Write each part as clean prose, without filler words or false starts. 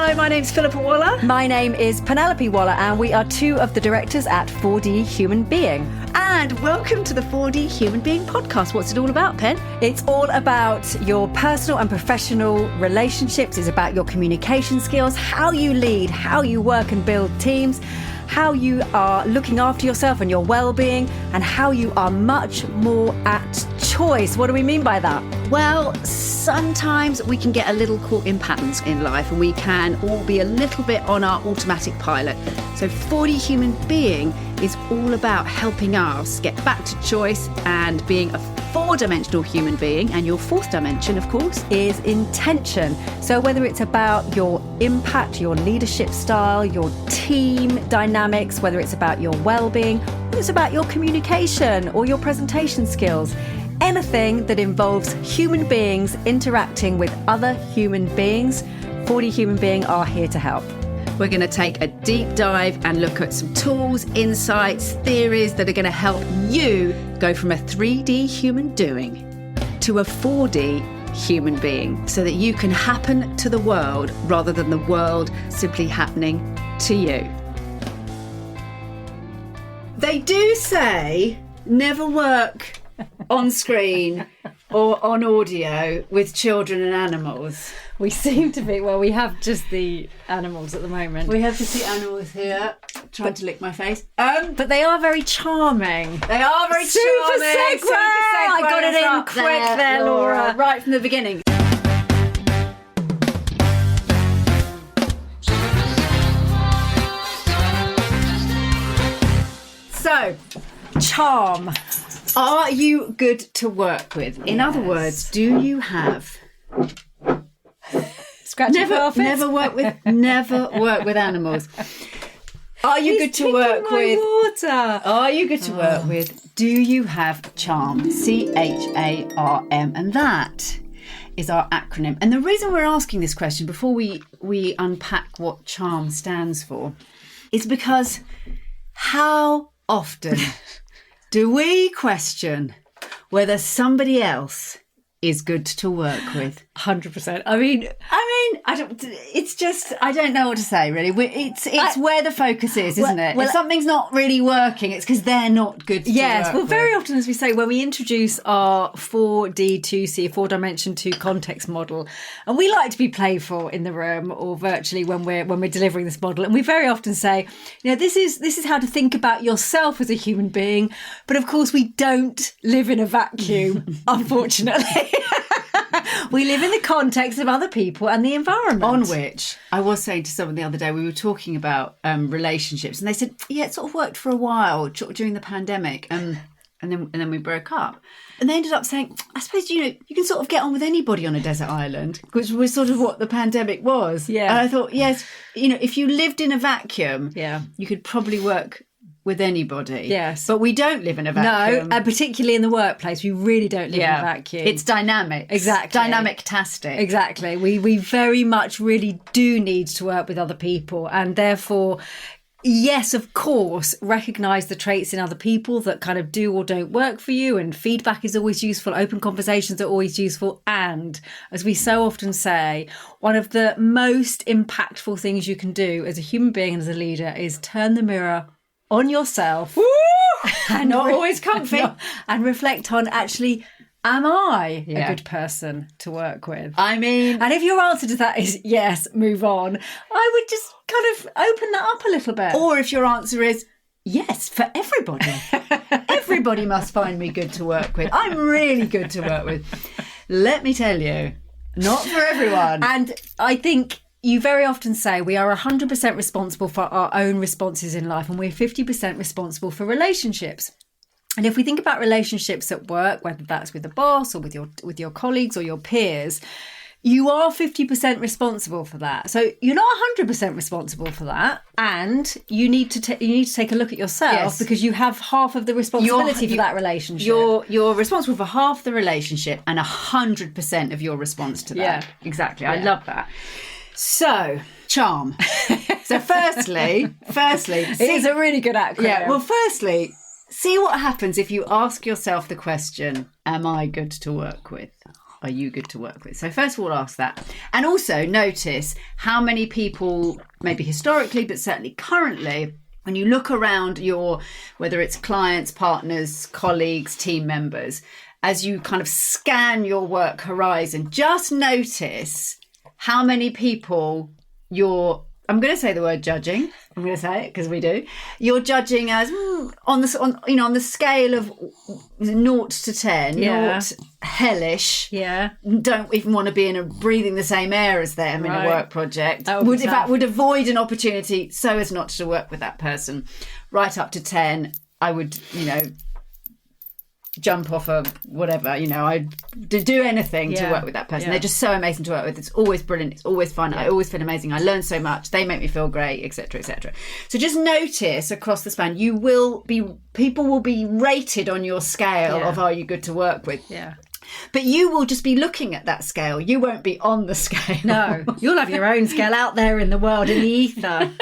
Hello, my name's Philippa Waller. My name is Penelope Waller, and we are two of the directors at 4D Human Being. And welcome to the 4D Human Being podcast. What's it all about, Pen? It's all about your personal and professional relationships. It's about your communication skills, how you lead, how you work and build teams, how you are looking after yourself and your well-being, and how you are much more at choice. What do we mean by that? Well, sometimes we can get a little caught in patterns in life and we can all be a little bit on our automatic pilot. So 4D Human Being is all about helping us get back to choice and being a four-dimensional human being. And your fourth dimension, of course, is intention. So whether it's about your impact, your leadership style, your team dynamics, whether it's about your well-being, whether it's about your communication or your presentation skills, anything that involves human beings interacting with other human beings, 4D Human Being are here to help. We're going to take a deep dive and look at some tools, insights, theories that are going to help you go from a 3D human doing to a 4D human being so that you can happen to the world rather than the world simply happening to you. They do say never work on screen or on audio with children and animals. We seem to be, well, we have just the animals at the moment. We have just the animals here trying to lick my face. But they are very charming. They are very Super charming. segue! I got it in quick there, Laura. Right from the beginning. So, Charm. are you good to work with? In other words, do you have... Never work with animals. Are you good to work with? Water. Are you good to work with? Do you have charm? CHARM, and that is our acronym. And the reason we're asking this question before we unpack what charm stands for is because how often do we question whether somebody else is good to work with? 100%. I mean, I don't. It's just I don't know what to say really. It's where the focus is, isn't it? Well, if something's not really working, it's because they're not good. yes. To work Well, with. very often, as we say, when we introduce our 4D2C, 4-dimension 2 context model, and we like to be playful in the room or virtually when we're delivering this model, and we very often say, this is how to think about yourself as a human being, but of course we don't live in a vacuum, unfortunately. We live in the context of other people and the environment. On which I was saying to someone the other day, we were talking about relationships, and they said, yeah, it sort of worked for a while during the pandemic, and then we broke up. And they ended up saying, I suppose, you can sort of get on with anybody on a desert island, which was sort of what the pandemic was. Yeah. And I thought, yes, if you lived in a vacuum, Yeah. you could probably work with anybody. Yes. But we don't live in a vacuum. No, and particularly in the workplace, we really don't live in a vacuum. It's dynamic. Exactly. Dynamic-tastic. Exactly. We very much really do need to work with other people, and therefore, yes, of course, recognise the traits in other people that kind of do or don't work for you, and feedback is always useful, open conversations are always useful, and as we so often say, one of the most impactful things you can do as a human being and as a leader is turn the mirror on yourself. Woo! And not always comfy. And reflect on, actually, am I a good person to work with? I mean... And if your answer to that is yes, move on, I would just kind of open that up a little bit. Or if your answer is yes, for everybody. Everybody must find me good to work with. I'm really good to work with. Let me tell you, not for everyone. And I think you very often say we are 100% responsible for our own responses in life, and we're 50% responsible for relationships. And if we think about relationships at work, whether that's with a boss or with your colleagues or your peers, you are 50% responsible for that. So you're not 100% responsible for that, and you need to take a look at yourself. Yes. Because you have half of the responsibility for that relationship. You're responsible for half the relationship and 100% of your response to that. Yeah, exactly. Yeah. I love that. So, charm. So firstly, it is a really good acronym. Yeah. Well, firstly, see what happens if you ask yourself the question, am I good to work with? are you good to work with? So first of all, ask that. And also notice how many people, maybe historically, but certainly currently, when you look around whether it's clients, partners, colleagues, team members, as you kind of scan your work horizon, just notice how many people I'm going to say the word judging. I'm going to say it because we do. You're judging as on the scale of 0 to 10. Yeah. 0 hellish. Yeah. Don't even want to be breathing the same air as them in a work project. In fact, would avoid an opportunity so as not to work with that person. Right up to 10, I would, jump off a whatever, I'd do anything to work with that person. They're just so amazing to work with. It's always brilliant. It's always fun. I always feel amazing. I learn so much. They make me feel great, etc., etc. So just notice across the span, people will be rated on your scale of are you good to work with. Yeah. But you will just be looking at that scale. You won't be on the scale. No, you'll have your own scale out there in the world, in the ether.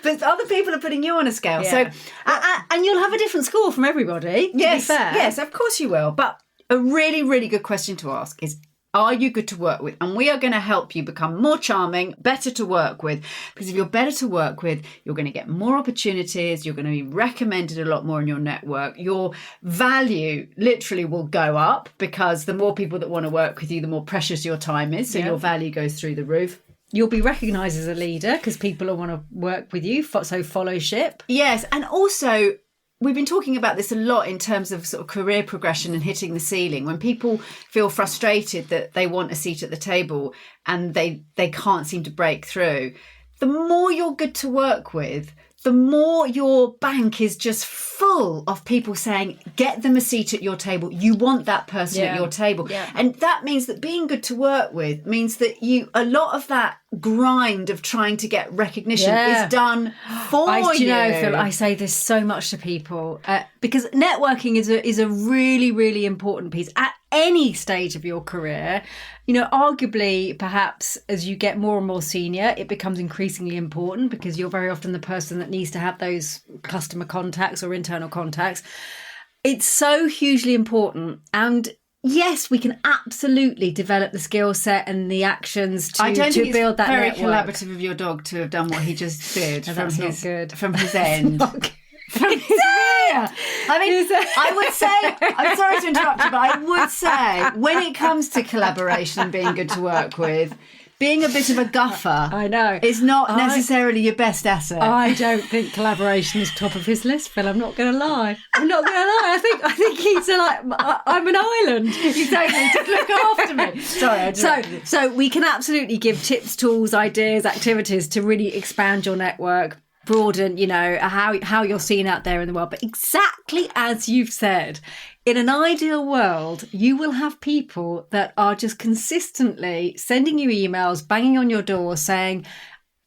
But other people are putting you on a scale. Yeah. So, and you'll have a different score from everybody, to be fair. Yes, of course you will. But a really, really good question to ask is, are you good to work with? And we are going to help you become more charming, better to work with. Because if you're better to work with, you're going to get more opportunities. You're going to be recommended a lot more in your network. Your value literally will go up because the more people that want to work with you, the more precious your time is. So your value goes through the roof. You'll be recognised as a leader because people will want to work with you. So followship. Yes. And also, we've been talking about this a lot in terms of sort of career progression and hitting the ceiling. When people feel frustrated that they want a seat at the table and they can't seem to break through, the more you're good to work with, the more your bank is just full of people saying, get them a seat at your table. You want that person at your table. Yeah. And that means that being good to work with means that a lot of that grind of trying to get recognition is done for you. Do you know, Phil, I say this so much to people because networking is a really, really important piece at any stage of your career. Arguably, perhaps as you get more and more senior, it becomes increasingly important because you're very often the person that needs to have those customer contacts or internal contacts. It's so hugely important. And yes, we can absolutely develop the skill set and the actions to build that very network. Collaborative of your dog to have done what he just did from his end. From his ear. I mean, I would say, I'm sorry to interrupt you, but I would say when it comes to collaboration and being good to work with, being a bit of a guffer is not necessarily your best asset. I don't think collaboration is top of his list, Phil. I'm not going to lie. I think he's I'm an island. Exactly. Just look after me. Sorry. So we can absolutely give tips, tools, ideas, activities to really expand your network, broaden, how you're seen out there in the world. But exactly as you've said, in an ideal world, you will have people that are just consistently sending you emails, banging on your door saying,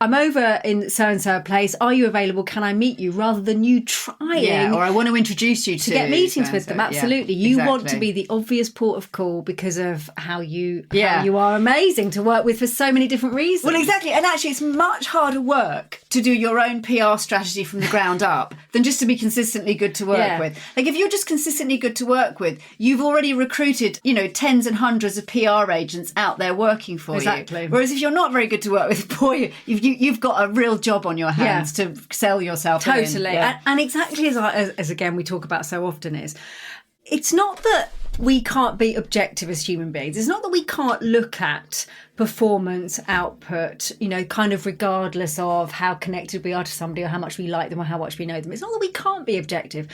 I'm over in so-and-so place. Are you available? Can I meet you? Rather than you trying. Yeah, or I want to introduce you to get meetings with them. Absolutely. Yeah, you want to be the obvious port of call because of how you are amazing to work with for so many different reasons. Well, exactly. And actually, it's much harder work to do your own PR strategy from the ground up than just to be consistently good to work with. Like, if you're just consistently good to work with, you've already recruited, tens and hundreds of PR agents out there working for you. Whereas if you're not very good to work with, boy, you've got a real job on your hands to sell yourself in. Totally. And exactly as again we talk about so often is, it's not that we can't be objective as human beings. It's not that we can't look at performance, output, kind of regardless of how connected we are to somebody or how much we like them or how much we know them. It's not that we can't be objective,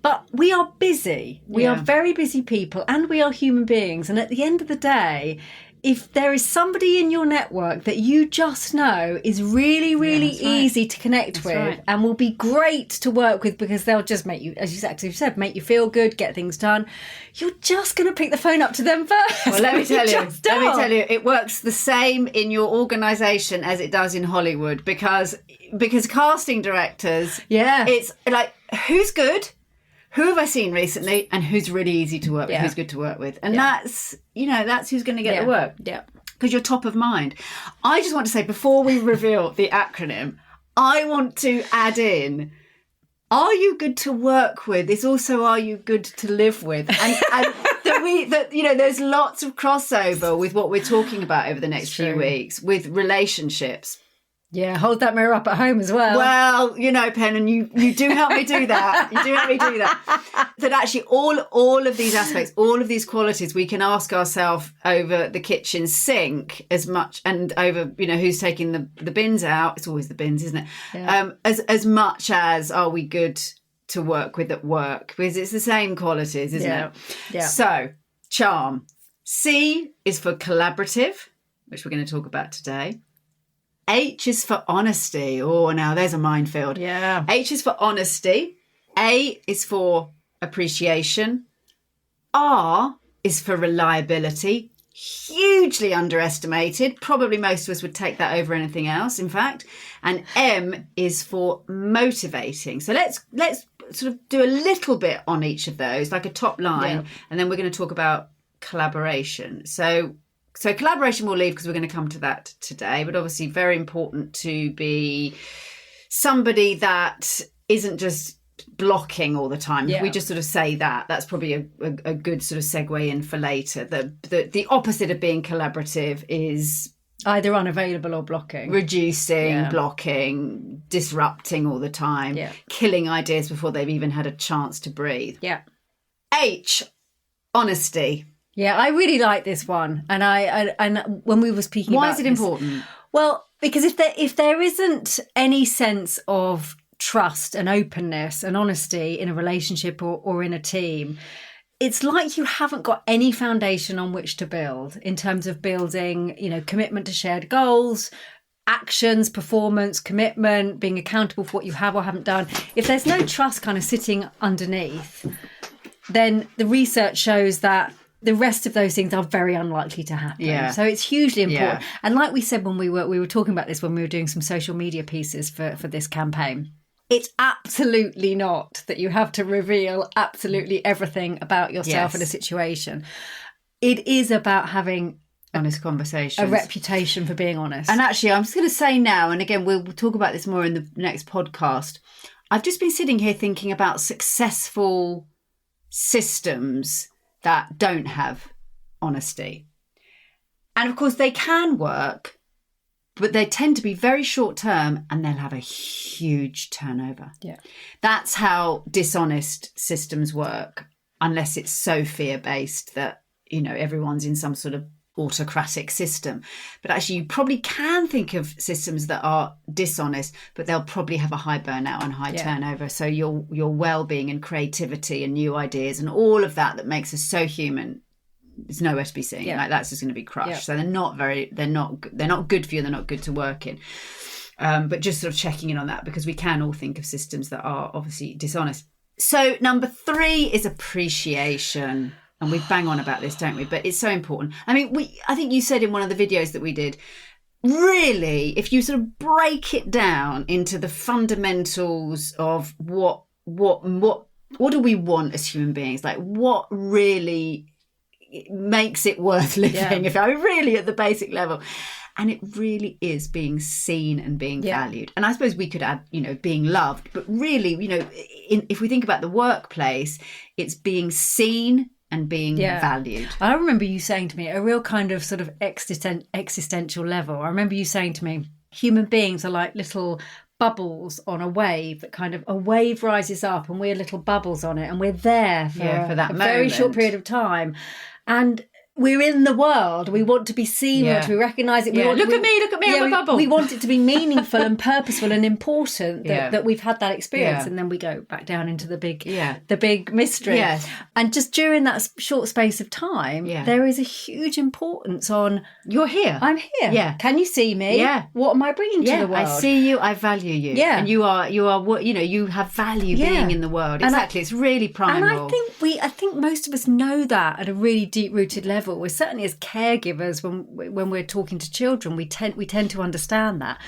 but we are busy. We are very busy people and we are human beings. And at the end of the day, if there is somebody in your network that you just know is really, really easy to connect with and will be great to work with because they'll just make you, as you said, make you feel good, get things done, you're just going to pick the phone up to them first. Well, let me tell you, it works the same in your organisation as it does in Hollywood because casting directors, it's like, who's good? Who have I seen recently and who's really easy to work with, who's good to work with? And that's who's going to get the work. Yeah. Because you're top of mind. I just want to say, before we reveal the acronym, I want to add in, are you good to work with is also, are you good to live with? And there's lots of crossover with what we're talking about over the next few weeks with relationships. Yeah, hold that mirror up at home as well. Well, Pen, and you do help me do that. You do help me do that. That actually all of these aspects, all of these qualities, we can ask ourselves over the kitchen sink as much, and over, who's taking the bins out. It's always the bins, isn't it? Yeah. As much as are we good to work with at work, because it's the same qualities, isn't it? Yeah. So, charm. C is for collaborative, which we're going to talk about today. H is for honesty. Oh, now there's a minefield. Yeah. H is for honesty. A is for appreciation. R is for reliability. Hugely underestimated. Probably most of us would take that over anything else, in fact. And M is for motivating. So let's sort of do a little bit on each of those, like a top line, and then we're going to talk about collaboration. So collaboration we'll leave because we're going to come to that today, but obviously very important to be somebody that isn't just blocking all the time. If we just sort of say that, that's probably a good sort of segue in for later. The opposite of being collaborative is either unavailable or blocking. Reducing, blocking, disrupting all the time, killing ideas before they've even had a chance to breathe. Yeah. H, honesty. Yeah, I really like this one, and when we were speaking, why about is it this, important? Well, because if there isn't any sense of trust and openness and honesty in a relationship or in a team, it's like you haven't got any foundation on which to build in terms of building, commitment to shared goals, actions, performance, commitment, being accountable for what you have or haven't done. If there's no trust kind of sitting underneath, then the research shows that the rest of those things are very unlikely to happen. Yeah. So it's hugely important. Yeah. And like we said when we were talking about this when we were doing some social media pieces for this campaign, it's absolutely not that you have to reveal absolutely everything about yourself in a situation. It is about having honest conversations, a reputation for being honest. And actually, I'm just going to say now, and again, we'll talk about this more in the next podcast. I've just been sitting here thinking about successful systems that don't have honesty. And of course they can work, but they tend to be very short term and they'll have a huge turnover. Yeah. That's how dishonest systems work, unless it's so fear-based that, everyone's in some sort of autocratic system. But actually you probably can think of systems that are dishonest, but they'll probably have a high burnout and high turnover. So your well-being and creativity and new ideas and all of that makes us so human, it's nowhere to be seen. Like that's just going to be crushed. So they're not good for you. They're not good to work in. But just sort of checking in on that, because we can all think of systems that are obviously dishonest. So number 3 is appreciation. And we bang on about this, don't we? But it's so important. I mean, I think you said in one of the videos that we did, really, if you sort of break it down into the fundamentals of what do we want as human beings? Like, what really makes it worth living? If I'm really at the basic level. And it really is being seen and being valued. And I suppose we could add, being loved. But really, if we think about the workplace, it's being seen and being valued. I remember you saying to me, a real kind of sort of existential level, I remember you saying to me, human beings are like little bubbles on a wave, that kind of a wave rises up and we're little bubbles on it and we're there for that very short period of time. And we're in the world. We want to be seen. We want to be recognised. Look at me, I'm a bubble. We want it to be meaningful and purposeful and important that we've had that experience. And then we go back down into the big mystery. Yes. And just during that short space of time, there is a huge importance on, you're here. I'm here. Yeah. Can you see me? Yeah. What am I bringing to the world? I see you. I value you. Yeah. And you are what, you have value being in the world. Exactly. It's really primal. And I think most of us know that at a really deep-rooted level. We're certainly as caregivers when we're talking to children, we tend to understand that,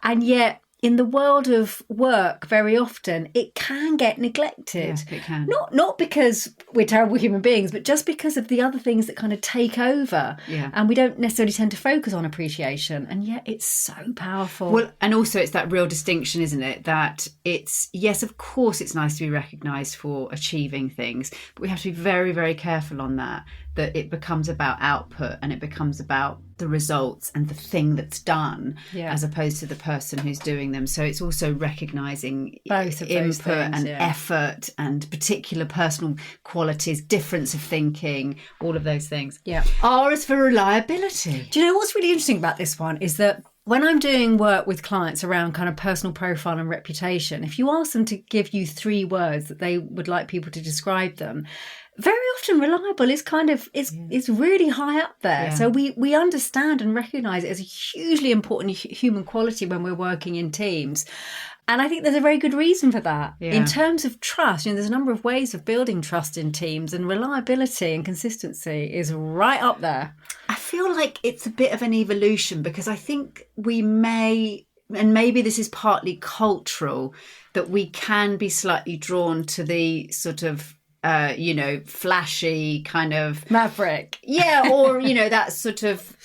and yet in the world of work, very often it can get neglected. Yeah, it can. Not because we're terrible human beings, but just because of the other things that kind of take over. Yeah. And we don't necessarily tend to focus on appreciation. And yet it's so powerful. Well, and also it's that real distinction, isn't it? That it's, yes, of course it's nice to be recognised for achieving things, but we have to be very, very careful on that it becomes about output and it becomes about the results and the thing that's done, as opposed to the person who's doing them. So it's also recognising both of input those things, and effort and particular personal qualities, difference of thinking, all of those things. Yeah. R is for reliability. Do you know what's really interesting about this one is that when I'm doing work with clients around kind of personal profile and reputation, if you ask them to give you 3 words that they would like people to describe them, very often reliable is kind of is really high up there. Yeah. So we understand and recognise it as a hugely important human quality when we're working in teams. And I think there's a very good reason for that. Yeah. In terms of trust, there's a number of ways of building trust in teams, and reliability and consistency is right up there. I feel like it's a bit of an evolution, because I think we may, and maybe this is partly cultural, that we can be slightly drawn to the sort of flashy kind of maverick. Yeah, or, that sort of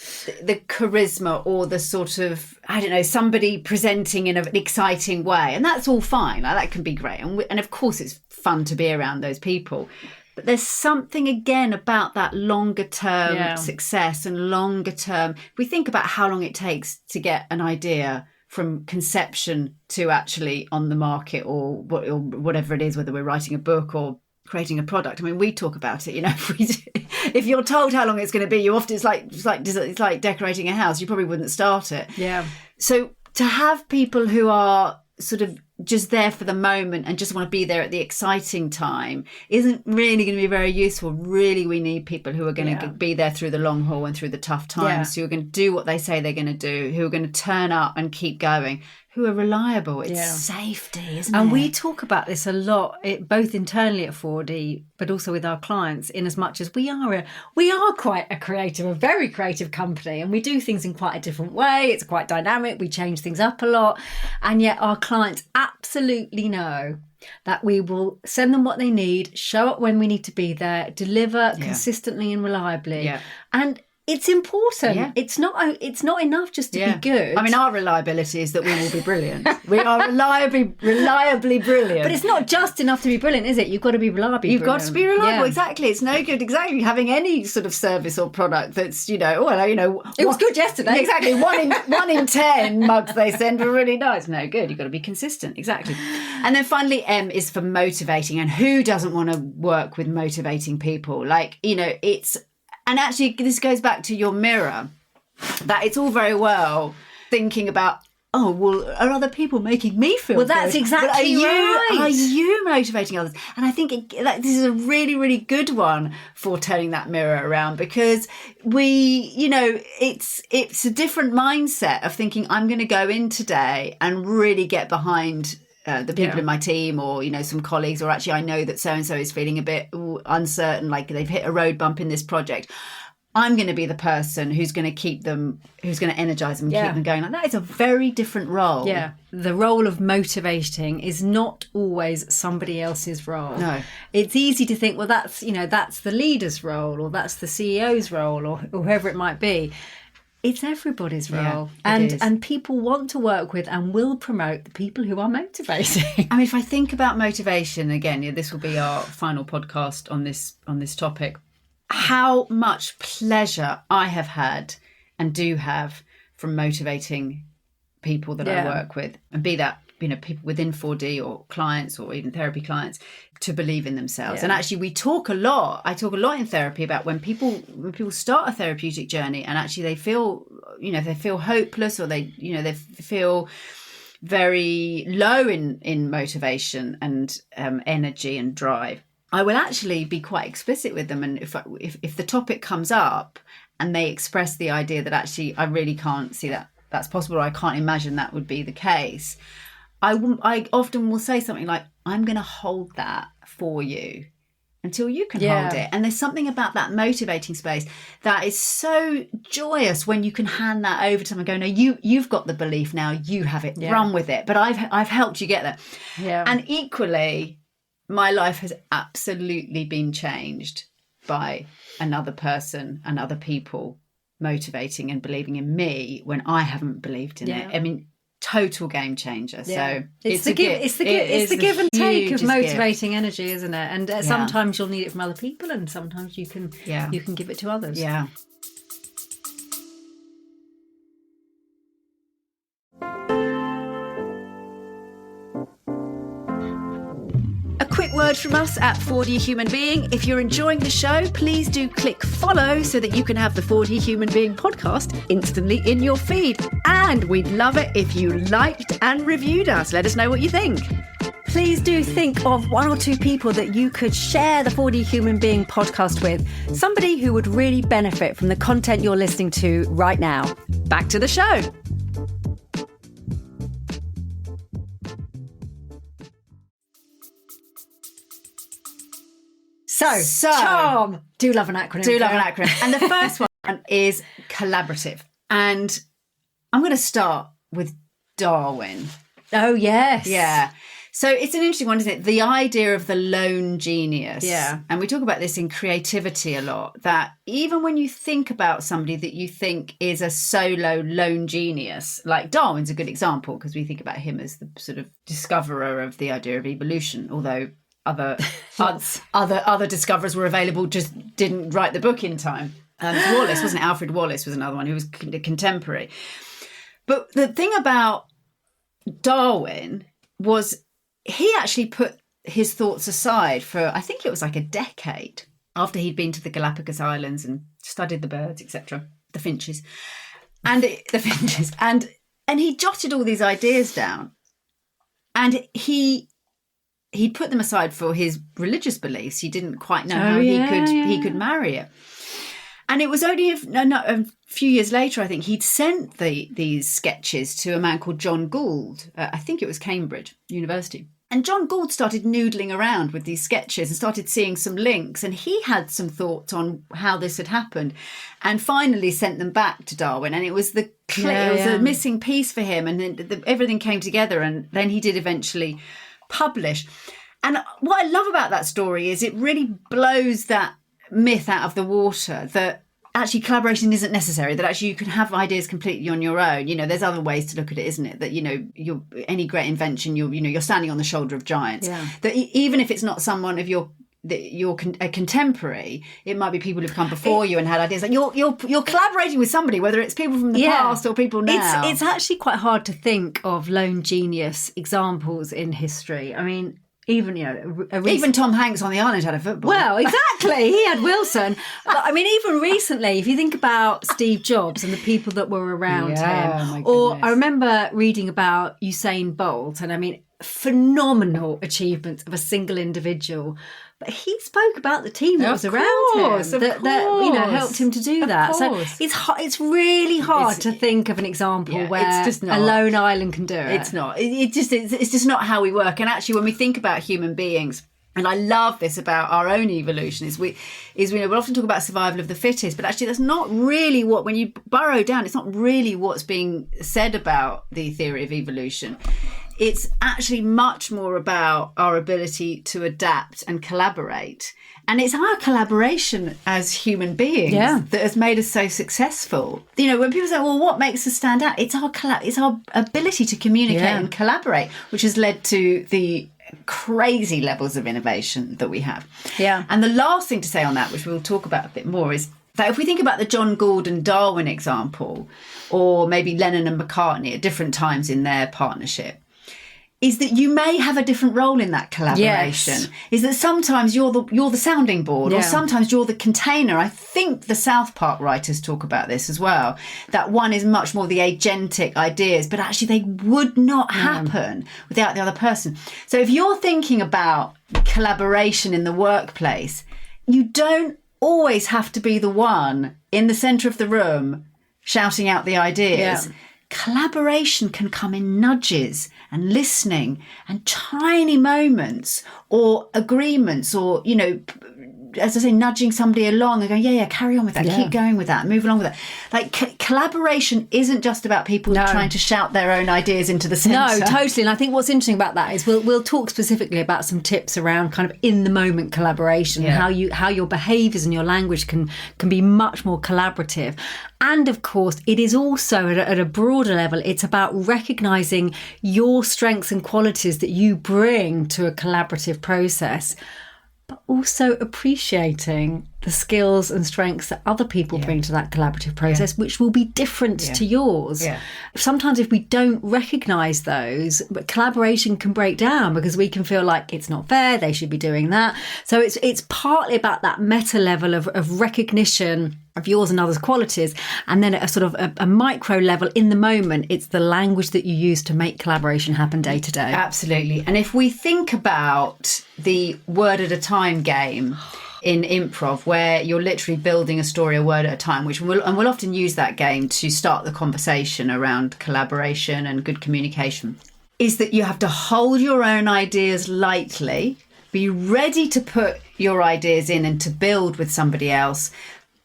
the charisma, or the sort of, I don't know, somebody presenting in an exciting way. And that's all fine. Like, that can be great. And of course, it's fun to be around those people. But there's something, again, about that longer term success and longer term. We think about how long it takes to get an idea from conception to actually on the market, or whatever it is, whether we're writing a book or creating a product. I mean, we talk about it, if you're told how long it's going to be, you often, it's like decorating a house. You probably wouldn't start it. Yeah. So to have people who are sort of just there for the moment and just want to be there at the exciting time isn't really going to be very useful. Really, we need people who are going to be there through the long haul and through the tough times, who are going to do what they say they're going to do, who are going to turn up and keep going, who are reliable. It's safety, isn't it? And we talk about this a lot, both internally at 4D, but also with our clients, in as much as we are quite a very creative company, and we do things in quite a different way. It's quite dynamic. We change things up a lot. And yet our clients absolutely know that we will send them what they need, show up when we need to be there, deliver consistently and reliably. Yeah. And it's important. Yeah. It's not enough just to be good. I mean, our reliability is that we will be brilliant. We are reliably brilliant. But it's not just enough to be brilliant, is it? You've got to be reliably You've brilliant. got to be reliable, exactly. It's no good, having any sort of service or product that's, It was good yesterday. Exactly. One in 10 mugs they send were really nice. No good. You've got to be consistent. Exactly. And then finally, M is for motivating. And who doesn't want to work with motivating people? And actually, this goes back to your mirror, that it's all very well thinking about, are other people making me feel good? Well, that's exactly right. Are you motivating others? And I think this is a really, really good one for turning that mirror around, because it's a different mindset of thinking, I'm going to go in today and really get behind the people in my team, or some colleagues, or actually I know that so and so is feeling a bit uncertain, like they've hit a road bump in this project. I'm going to be the person who's going to energize them and keep them going. Like, that is a very different role. Yeah, the role of motivating is not always somebody else's role. No, it's easy to think, well, that's the leader's role, or that's the CEO's role, or whoever it might be. It's everybody's role. And people want to work with and will promote the people who are motivating. I mean, if I think about motivation, again, this will be our final podcast on this topic. How much pleasure I have had and do have from motivating people that I work with, and be that people within 4D or clients or even therapy clients, to believe in themselves. And actually, I talk a lot in therapy about when people start a therapeutic journey and actually they feel hopeless, or they feel very low in motivation and energy and drive. I will actually be quite explicit with them, and if the topic comes up and they express the idea that actually I really can't see that that's possible, or I can't imagine that would be the case, I often will say something like, I'm going to hold that for you until you can hold it. And there's something about that motivating space that is so joyous when you can hand that over to someone and go, no, you've got the belief now, you have it, run with it. But I've helped you get there. Yeah. And equally, my life has absolutely been changed by another person and other people motivating and believing in me when I haven't believed in it. I mean, total game changer. So it's the give and take of motivating energy, isn't it? And sometimes you'll need it from other people, and sometimes you can give it to others. Yeah. A quick word from us at 4D Human Being. If you're enjoying the show, please do click follow so that you can have the 4D Human Being podcast instantly in your feed. And we'd love it if you liked and reviewed us. Let us know what you think. Please do think of 1 or 2 people that you could share the 4D Human Being podcast with. Somebody who would really benefit from the content you're listening to right now. Back to the show. So, charm. Do love an acronym. And the first one is collaborative. And I'm going to start with Darwin. Oh, yes. Yeah. So it's an interesting one, isn't it? The idea of the lone genius. Yeah. And we talk about this in creativity a lot, that even when you think about somebody that you think is a solo lone genius, like Darwin's a good example, because we think about him as the sort of discoverer of the idea of evolution, although other discoverers were available, just didn't write the book in time. Wallace, wasn't it? Alfred Wallace was another one who was contemporary. But the thing about Darwin was he actually put his thoughts aside for, I think it was like a decade after he'd been to the Galapagos Islands and studied the birds, etc., the finches, and he jotted all these ideas down, and he'd put them aside for his religious beliefs. He didn't quite know how he could marry it. And it was only a few years later, I think, he'd sent these sketches to a man called John Gould. I think it was Cambridge University. And John Gould started noodling around with these sketches and started seeing some links. And he had some thoughts on how this had happened and finally sent them back to Darwin. And it was a missing piece for him. And then everything came together. And then he did eventually publish. And what I love about that story is it really blows that myth out of the water that actually collaboration isn't necessary, that actually you can have ideas completely on your own. You know, there's other ways to look at it, isn't it? That, you know, any great invention, you're standing on the shoulder of giants. Yeah. That even if it's not someone of a contemporary, it might be people who've come before you and had ideas. Like you're collaborating with somebody, whether it's people from the past or people now. It's actually quite hard to think of lone genius examples in history. I mean, even Tom Hanks on the island had a football. Well, exactly. He had Wilson. But I mean, even recently, if you think about Steve Jobs and the people that were around him, or I remember reading about Usain Bolt, and I mean, phenomenal achievements of a single individual. But he spoke about the team that was around him that helped him to do that. So it's really hard to think of an example where a lone island can do it. It's not. It's just not how we work. And actually, when we think about human beings, and I love this about our own evolution, we often talk about survival of the fittest, but actually that's not really what, when you burrow down, it's not really what's being said about the theory of evolution. It's actually much more about our ability to adapt and collaborate. And it's our collaboration as human beings that has made us so successful. You know, when people say, well, what makes us stand out? It's our ability to communicate and collaborate, which has led to the crazy levels of innovation that we have. Yeah. And the last thing to say on that, which we'll talk about a bit more, is that if we think about the John Gould and Darwin example, or maybe Lennon and McCartney at different times in their partnership, is that you may have a different role in that collaboration. Yes. Is that sometimes you're the sounding board, or sometimes you're the container. I think the South Park writers talk about this as well, that one is much more the agentic ideas, but actually they would not happen without the other person. So if you're thinking about collaboration in the workplace, you don't always have to be the one in the centre of the room shouting out the ideas. Yeah. Collaboration can come in nudges and listening and tiny moments or agreements or, as I say, nudging somebody along and going, yeah, carry on with that, keep going with that, move along with that. Like collaboration isn't just about people trying to shout their own ideas into the centre. No, totally. And I think what's interesting about that is we'll talk specifically about some tips around kind of in the moment collaboration, and how your behaviours and your language can be much more collaborative. And of course, it is also at a broader level, it's about recognising your strengths and qualities that you bring to a collaborative process, but also appreciating the skills and strengths that other people bring to that collaborative process, which will be different to yours. Yeah. Sometimes if we don't recognise those, but collaboration can break down because we can feel like it's not fair, they should be doing that. So it's partly about that meta level of recognition of yours and others' qualities, and then at a sort of a micro level in the moment, it's the language that you use to make collaboration happen day to day. Absolutely. And if we think about the word at a time game in improv, where you're literally building a story a word at a time, we'll often use that game to start the conversation around collaboration and good communication, is that you have to hold your own ideas lightly, be ready to put your ideas in and to build with somebody else,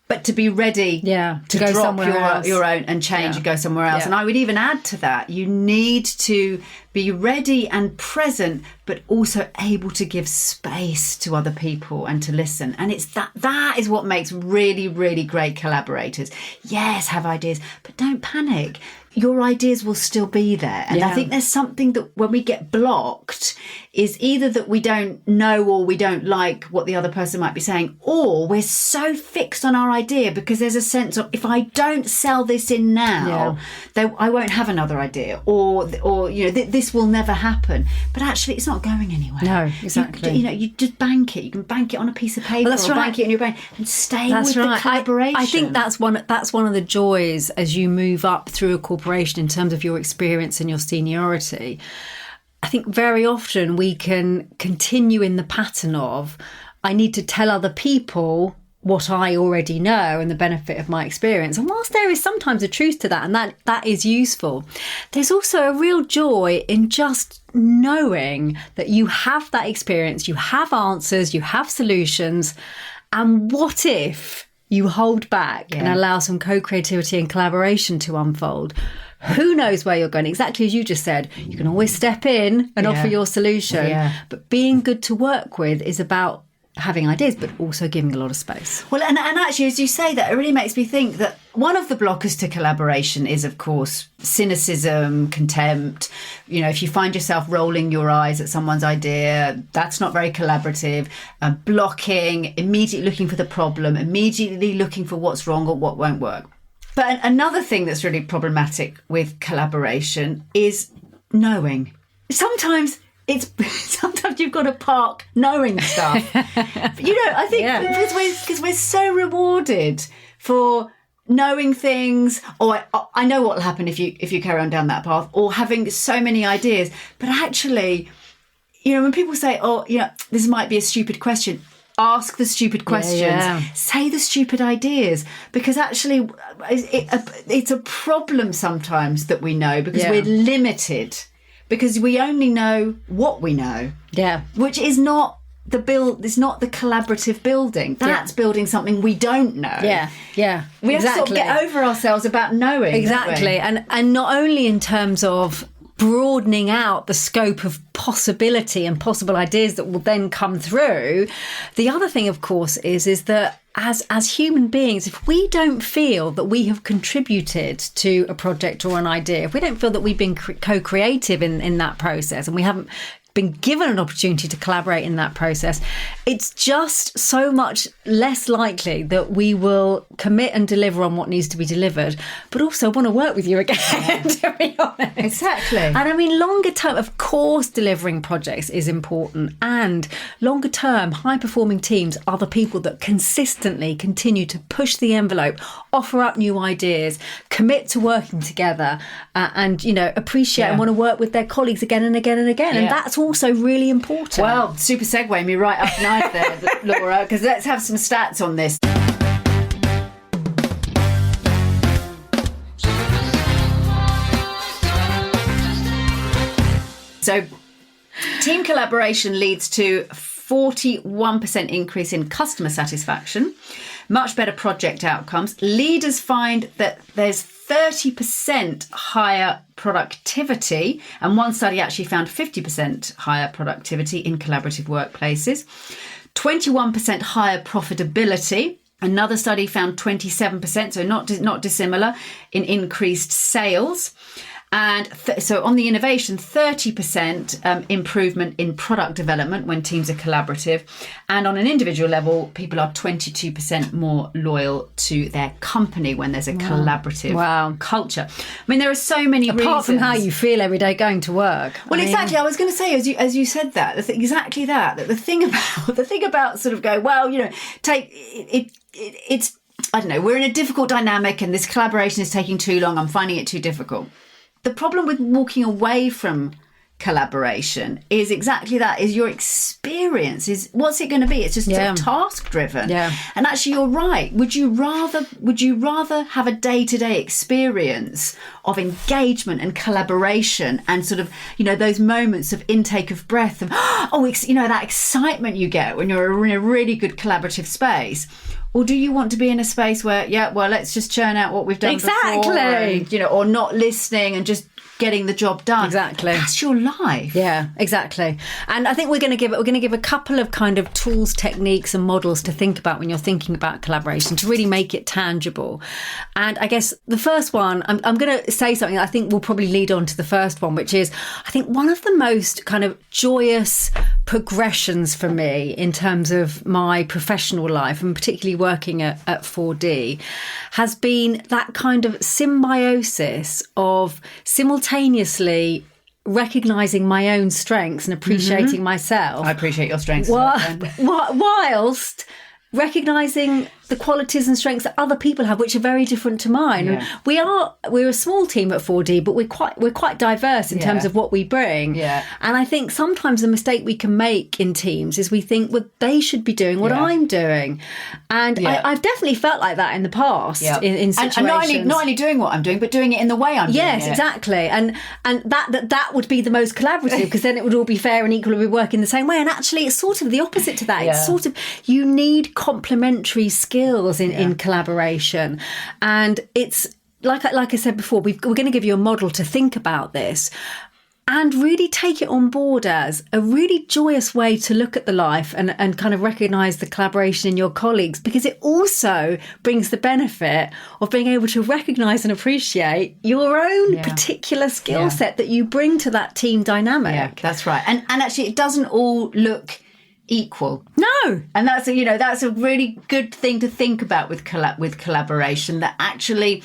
but to be ready to go drop your own and change and go somewhere else. And I would even add to that, you need to be ready and present, but also able to give space to other people and to listen. And it's that is what makes really, really great collaborators. Yes, have ideas, but don't panic. Your ideas will still be there. And I think there's something that when we get blocked is either that we don't know or we don't like what the other person might be saying, or we're so fixed on our idea because there's a sense of, if I don't sell this in now, then I won't have another idea, or this will never happen. But actually, it's not going anywhere. No, exactly. You just bank it. You can bank it on a piece of paper, bank it in your brain, and stay with the collaboration. I think that's one of the joys as you move up through a corporation in terms of your experience and your seniority. I think very often we can continue in the pattern of, I need to tell other people what I already know and the benefit of my experience. And whilst there is sometimes a truth to that, and that is useful, there's also a real joy in just knowing that you have that experience, you have answers, you have solutions. And what if you hold back and allow some co-creativity and collaboration to unfold? Who knows where you're going? Exactly as you just said, you can always step in and offer your solution. Yeah. But being good to work with is about having ideas, but also giving a lot of space. Well, and actually, as you say that, it really makes me think that one of the blockers to collaboration is, of course, cynicism, contempt. If you find yourself rolling your eyes at someone's idea, that's not very collaborative. Blocking, immediately looking for the problem, immediately looking for what's wrong or what won't work. But another thing that's really problematic with collaboration is knowing. Sometimes you've got to park knowing stuff. I think because we're so rewarded for knowing things, or I know what will happen if you carry on down that path, or having so many ideas. But actually, when people say, this might be a stupid question, ask the stupid questions, say the stupid ideas, because actually it's a problem sometimes that we know because we're limited. Because we only know what we know, which is not it's not the collaborative building. That's building something we don't know. We have to sort of get over ourselves about knowing. Exactly, and not only in terms of broadening out the scope of possibility and possible ideas that will then come through. The other thing, of course, is that as human beings, if we don't feel that we have contributed to a project or an idea, if we don't feel that we've been co-creative in that process, and we haven't been given an opportunity to collaborate in that process, it's just so much less likely that we will commit and deliver on what needs to be delivered, but also want to work with you again, to be honest. Exactly. And I mean, longer term, of course, delivering projects is important, and longer term, high-performing teams are the people that consistently continue to push the envelope, offer up new ideas, commit to working together, and, appreciate and want to work with their colleagues again and again and again. And that's also really important. Well, super segue me right up knife there, Laura, because let's have some stats on this. So team collaboration leads to 41% increase in customer satisfaction, much better project outcomes. Leaders find that there's 30% higher productivity, and one study actually found 50% higher productivity in collaborative workplaces, 21% higher profitability. Another study found 27%, so not dissimilar, in increased sales. And so on the innovation, 30% improvement in product development when teams are collaborative. And on an individual level, people are 22% more loyal to their company when there's a collaborative culture. I mean, there are so many reasons. Apart from how you feel every day going to work. Well, exactly. I was going to say, as you said that, exactly that the thing about sort of go, well, you know, it's, I don't know, we're in a difficult dynamic and this collaboration is taking too long. I'm finding it too difficult. The problem with walking away from collaboration is exactly that, is your experience is, what's it going to be? It's just sort of task driven. Yeah. And actually you're right. Would you rather have a day-to-day experience of engagement and collaboration and sort of, you know, those moments of intake of breath and, you know, that excitement you get when you're in a really good collaborative space? Or do you want to be in a space where, let's just churn out what we've done before, and, you know, or not listening and just getting the job done? Exactly. That's your life. Yeah, exactly. And I think we're going to give a couple of kind of tools, techniques and models to think about when you're thinking about collaboration to really make it tangible. And I guess the first one, I'm going to say something that I think will probably lead on to the first one, which is, I think one of the most kind of joyous progressions for me in terms of my professional life, and particularly working at 4D, has been that kind of symbiosis of simultaneously recognising my own strengths and appreciating myself. I appreciate your strengths. Whilst recognising the qualities and strengths that other people have, which are very different to mine. Yeah. And we're a small team at 4D, but we're quite diverse in terms of what we bring. Yeah. And I think sometimes the mistake we can make in teams is we think, well, they should be doing what I'm doing. And I've definitely felt like that in the past in situations. And not only doing what I'm doing, but doing it in the way I'm doing it. Yes, exactly. And that would be the most collaborative, because then it would all be fair and equal and we work in the same way. And actually it's sort of the opposite to that. It's sort of, you need complementary skills in collaboration. And it's like I said before, we're going to give you a model to think about this and really take it on board as a really joyous way to look at the life and kind of recognise the collaboration in your colleagues, because it also brings the benefit of being able to recognise and appreciate your own particular skill set that you bring to that team dynamic. Yeah, that's right. And actually it doesn't all look equal. No. And that's a really good thing to think about with collaboration, that actually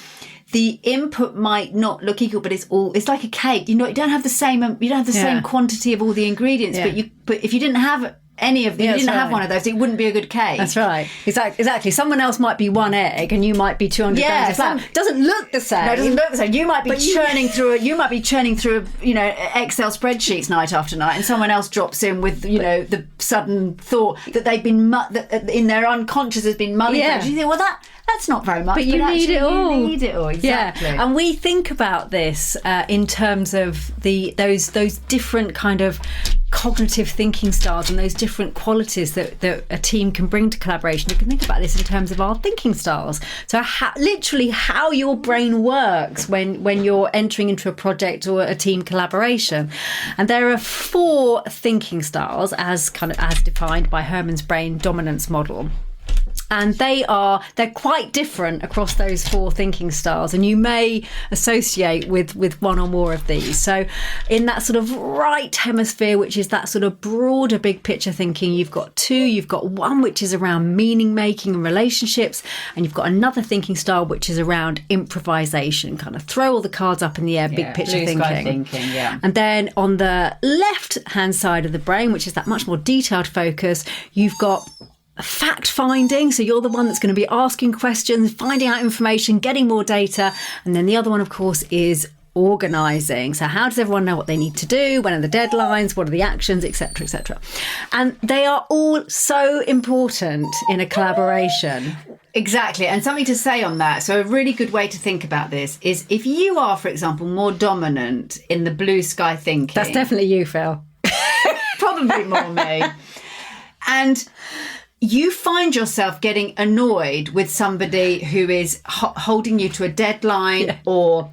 the input might not look equal, but it's like a cake. You know, you don't have the same same quantity of all the ingredients, but if you didn't have any of them, you didn't have one of those, it wouldn't be a good cake. That's right. Exactly. Someone else might be one egg and you might be 200 grams of flour. Doesn't look the same. No, it doesn't look the same. You might be churning through Excel spreadsheets night after night, and someone else drops in with the sudden thought that they've been that in their unconscious has been mulling. You think, well, that's not very much, but you need it all. You need it all, exactly. Yeah. And we think about this in terms of those different kind of cognitive thinking styles and those different qualities that a team can bring to collaboration. You can think about this in terms of our thinking styles. So literally how your brain works when you're entering into a project or a team collaboration. And there are 4 thinking styles as defined by Herman's brain dominance model. And they're quite different across those 4 thinking styles, and you may associate with one or more of these. So in that sort of right hemisphere, which is that sort of broader big picture thinking, you've got 2. You've got one which is around meaning making and relationships, and you've got another thinking style which is around improvisation, kind of throw all the cards up in the air, big picture thinking. And then on the left hand side of the brain, which is that much more detailed focus, you've got fact finding. So you're the one that's going to be asking questions, finding out information, getting more data. And then the other one, of course, is organising. So how does everyone know what they need to do? When are the deadlines? What are the actions, etc., etc. And they are all so important in a collaboration. Exactly. And something to say on that. So a really good way to think about this is, if you are, for example, more dominant in the blue sky thinking. That's definitely you, Phil. Probably more me. And you find yourself getting annoyed with somebody who is holding you to a deadline or,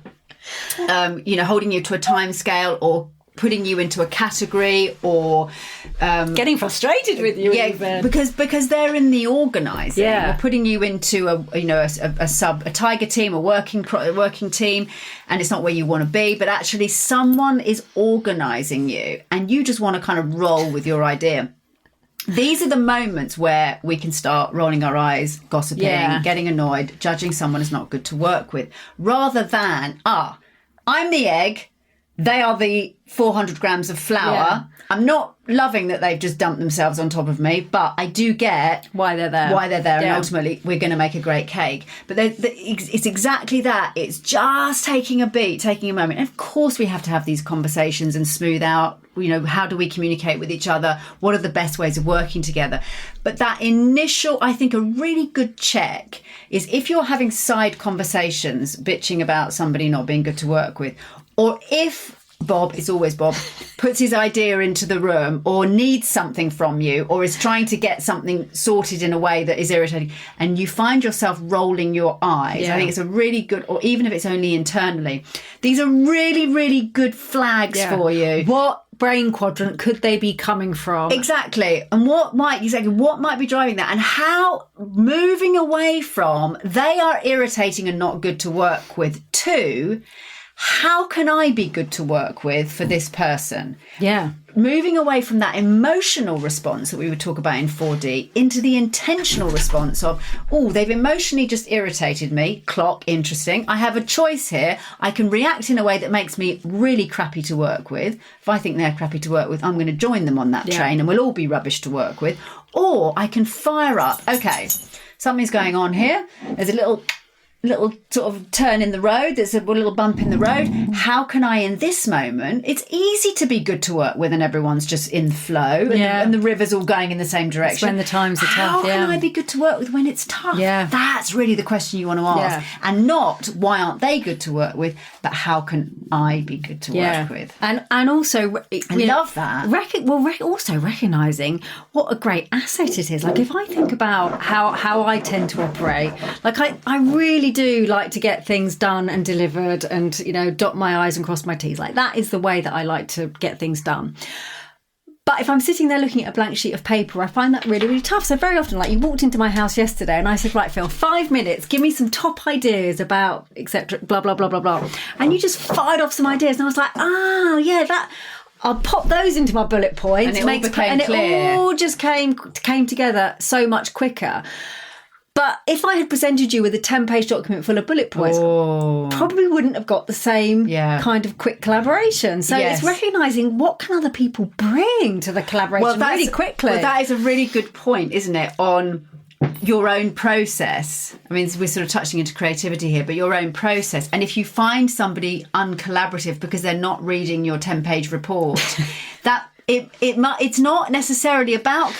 holding you to a time scale or putting you into a category or getting frustrated with you, even. because they're in the organising, or putting you into a tiger team, a working team, and it's not where you want to be, but actually someone is organising you and you just want to kind of roll with your idea. These are the moments where we can start rolling our eyes, gossiping, getting annoyed, judging someone as not good to work with, rather than I'm the egg, they are the 400 grams of flour. Yeah. I'm not loving that they've just dumped themselves on top of me, but I do get why they're there. And ultimately we're going to make a great cake. But it's exactly that. It's just taking a beat, taking a moment. And of course we have to have these conversations and smooth out, how do we communicate with each other? What are the best ways of working together? But that initial, I think a really good check is if you're having side conversations, bitching about somebody not being good to work with, or if Bob, it's always Bob, puts his idea into the room or needs something from you or is trying to get something sorted in a way that is irritating and you find yourself rolling your eyes, I think it's a really good, or even if it's only internally, these are really, really good flags for you. What brain quadrant could they be coming from? Exactly. And what might be driving that, and how moving away from they are irritating and not good to work with to how can I be good to work with for this person? Yeah. Moving away from that emotional response that we would talk about in 4D into the intentional response of, they've emotionally just irritated me. Clock, interesting. I have a choice here. I can react in a way that makes me really crappy to work with. If I think they're crappy to work with, I'm going to join them on that train and we'll all be rubbish to work with. Or I can fire up. Okay, something's going on here. There's a little sort of turn in the road, there's a little bump in the road. How can I, in this moment, it's easy to be good to work with and everyone's just in flow and the river's all going in the same direction. It's when the times are tough. How can I be good to work with when it's tough? Yeah. That's really the question you want to ask. And not why aren't they good to work with, but how can I be good to work with? And also, I love that. Also recognising what a great asset it is. Like if I think about how I tend to operate, like I really do like to get things done and delivered and, dot my I's and cross my T's. Like that is the way that I like to get things done. But if I'm sitting there looking at a blank sheet of paper, I find that really, really tough. So very often, like you walked into my house yesterday and I said, right, Phil, 5 minutes, give me some top ideas about, etc., blah, blah, blah, blah, blah. And you just fired off some ideas. And I was like, I'll pop those into my bullet points. And it all just came together so much quicker. But if I had presented you with a 10-page document full of bullet points, probably wouldn't have got the same kind of quick collaboration. So it's recognising what can other people bring to the collaboration really quickly. Well, that is a really good point, isn't it, on your own process. I mean, we're sort of touching into creativity here, but your own process. And if you find somebody uncollaborative because they're not reading your 10-page report, that... It's not necessarily about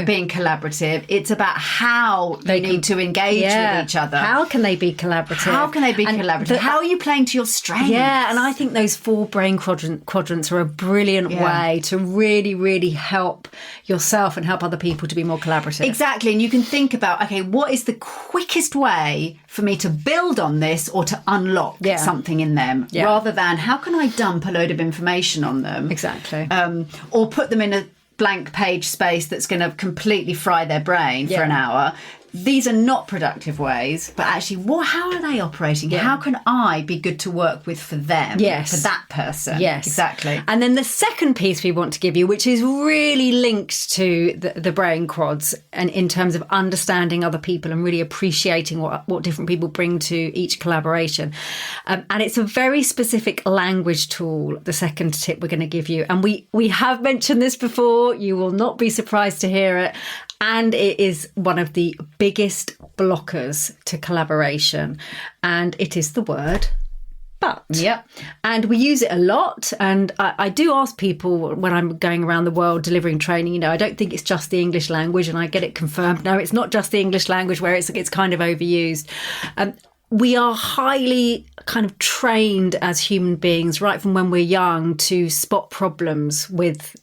being collaborative. It's about how they need to engage with each other. How can they be collaborative? How are you playing to your strengths? Yeah, and I think those 4 brain quadrants are a brilliant way to really, really help yourself and help other people to be more collaborative. Exactly, and you can think about, okay, what is the quickest way for me to build on this or to unlock something in them, rather than how can I dump a load of information on them? Exactly. Or put them in a blank page space that's going to completely fry their brain for an hour. These are not productive ways, but actually, how are they operating? How can I be good to work with for them, for that person? Yes, exactly. And then the second piece we want to give you, which is really linked to the brain quads, and in terms of understanding other people and really appreciating what different people bring to each collaboration. And it's a very specific language tool, the second tip we're going to give you. And we have mentioned this before. You will not be surprised to hear it. And it is one of the biggest blockers to collaboration. And it is the word but. Yep. And we use it a lot. And I do ask people when I'm going around the world delivering training, I don't think it's just the English language, and I get it confirmed. No, it's not just the English language where it's kind of overused. We are highly kind of trained as human beings right from when we're young to spot problems with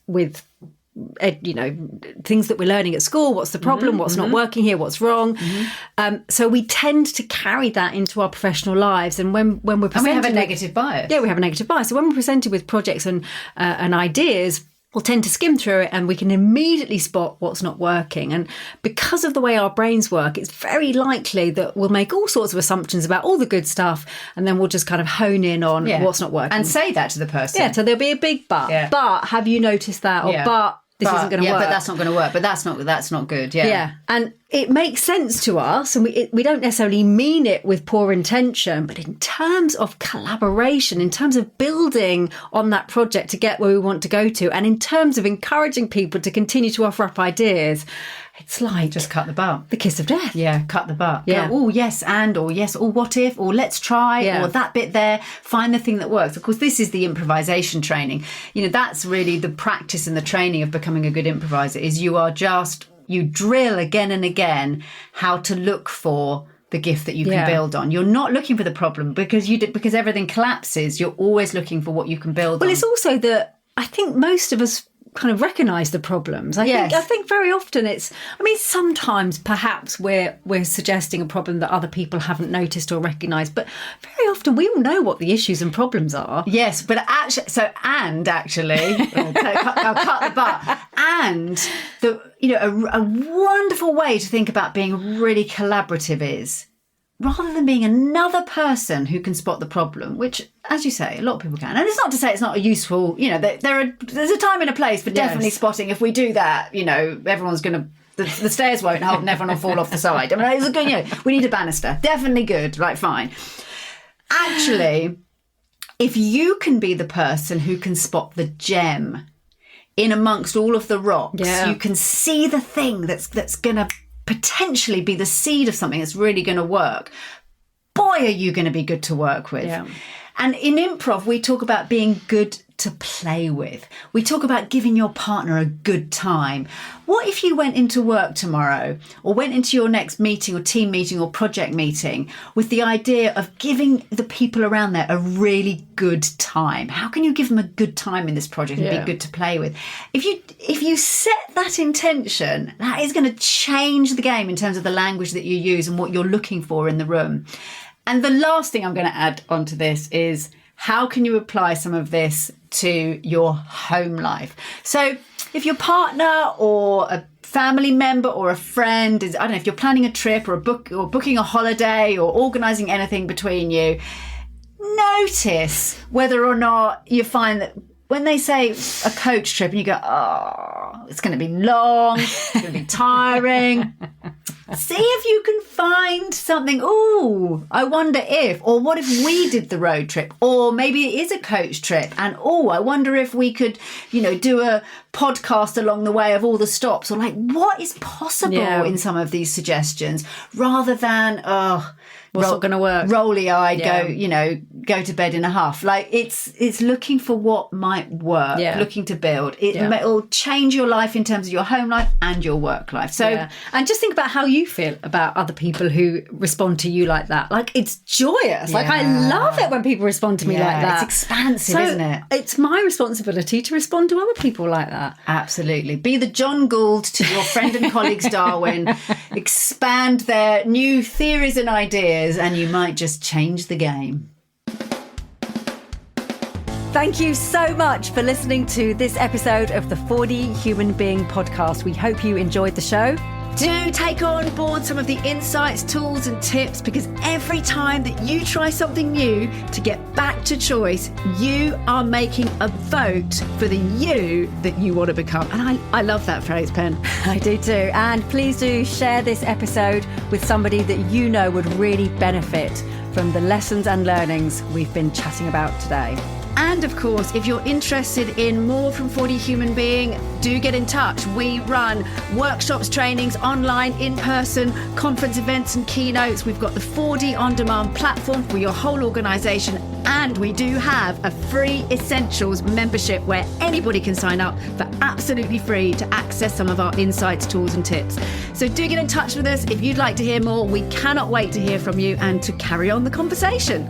things that we're learning at school. What's the problem? What's not working here? What's wrong? So we tend to carry that into our professional lives. And when we're presented, we have a negative bias. Yeah, we have a negative bias. So when we're presented with projects and ideas, we'll tend to skim through it and we can immediately spot what's not working. And because of the way our brains work, it's very likely that we'll make all sorts of assumptions about all the good stuff, and then we'll just kind of hone in on what's not working. And say that to the person. Yeah, so there'll be a big but. Yeah. But have you noticed that? Or but this isn't going to work. But that's not going to work. But that's not good. Yeah. Yeah. And it makes sense to us, and we don't necessarily mean it with poor intention, but in terms of collaboration, in terms of building on that project to get where we want to go to, and in terms of encouraging people to continue to offer up ideas, it's like just cut the butt. The kiss of death. Yeah, cut the butt. Yeah. Oh, yes, or yes, or what if, or let's try, or that bit there, find the thing that works. Of course, this is the improvisation training. That's really the practice and the training of becoming a good improviser, is you drill again and again how to look for the gift that you can build on. You're not looking for the problem because everything collapses. You're always looking for what you can build on. Well, it's also that I think most of us kind of recognise the problems. I think very often sometimes perhaps we're suggesting a problem that other people haven't noticed or recognised, but very often we all know what the issues and problems are. Yes, but actually, I'll cut the butt. And a wonderful way to think about being really collaborative is, rather than being another person who can spot the problem, which, as you say, a lot of people can. And it's not to say it's not a useful, there's a time and a place for definitely spotting. If we do that, everyone's going to, the stairs won't hold and everyone will fall off the side. I mean, it's good, we need a banister. Definitely good. Right, fine. Actually, if you can be the person who can spot the gem in amongst all of the rocks, you can see the thing that's going to potentially be the seed of something that's really going to work. Boy, are you going to be good to work with. Yeah. And in improv, we talk about being good to play with. We talk about giving your partner a good time. What if you went into work tomorrow, or went into your next meeting or team meeting or project meeting with the idea of giving the people around there a really good time? How can you give them a good time in this project and be good to play with? If you set that intention, that is going to change the game in terms of the language that you use and what you're looking for in the room. And the last thing I'm going to add onto this is, how can you apply some of this to your home life? So if your partner or a family member or a friend is, I don't know, if you're planning a trip or booking a holiday or organising anything between you, notice whether or not you find that when they say a coach trip and you go, oh, it's going to be long, it's going to be tiring. See if you can find something. Oh, I wonder if, or what if we did the road trip? Or maybe it is a coach trip. And I wonder if we could, do a podcast along the way of all the stops, or what is possible in some of these suggestions, rather than, what's not going to work? Rolly-eyed, go to bed in a huff. It's looking for what might work, looking to build. It'll change your life in terms of your home life and your work life. So, and just think about how you feel about other people who respond to you like that. It's joyous. I love it when people respond to me like that. It's expansive, isn't it? It's my responsibility to respond to other people like that. Absolutely. Be the John Gould to your friend and colleagues Darwin. Expand their new theories and ideas, and you might just change the game. Thank you so much for listening to this episode of the 4D Human Being podcast. We hope you enjoyed the show. Do take on board some of the insights, tools and tips, because every time that you try something new to get back to choice, you are making a vote for the you that you want to become. And I love that phrase, Pen. I do too. And please do share this episode with somebody that you know would really benefit from the lessons and learnings we've been chatting about today. And of course, if you're interested in more from 4D Human Being, do get in touch. We run workshops, trainings, online, in person, conference events and keynotes. We've got the 4D On Demand platform for your whole organisation. And we do have a free Essentials membership where anybody can sign up for absolutely free to access some of our insights, tools and tips. So do get in touch with us if you'd like to hear more. We cannot wait to hear from you and to carry on the conversation.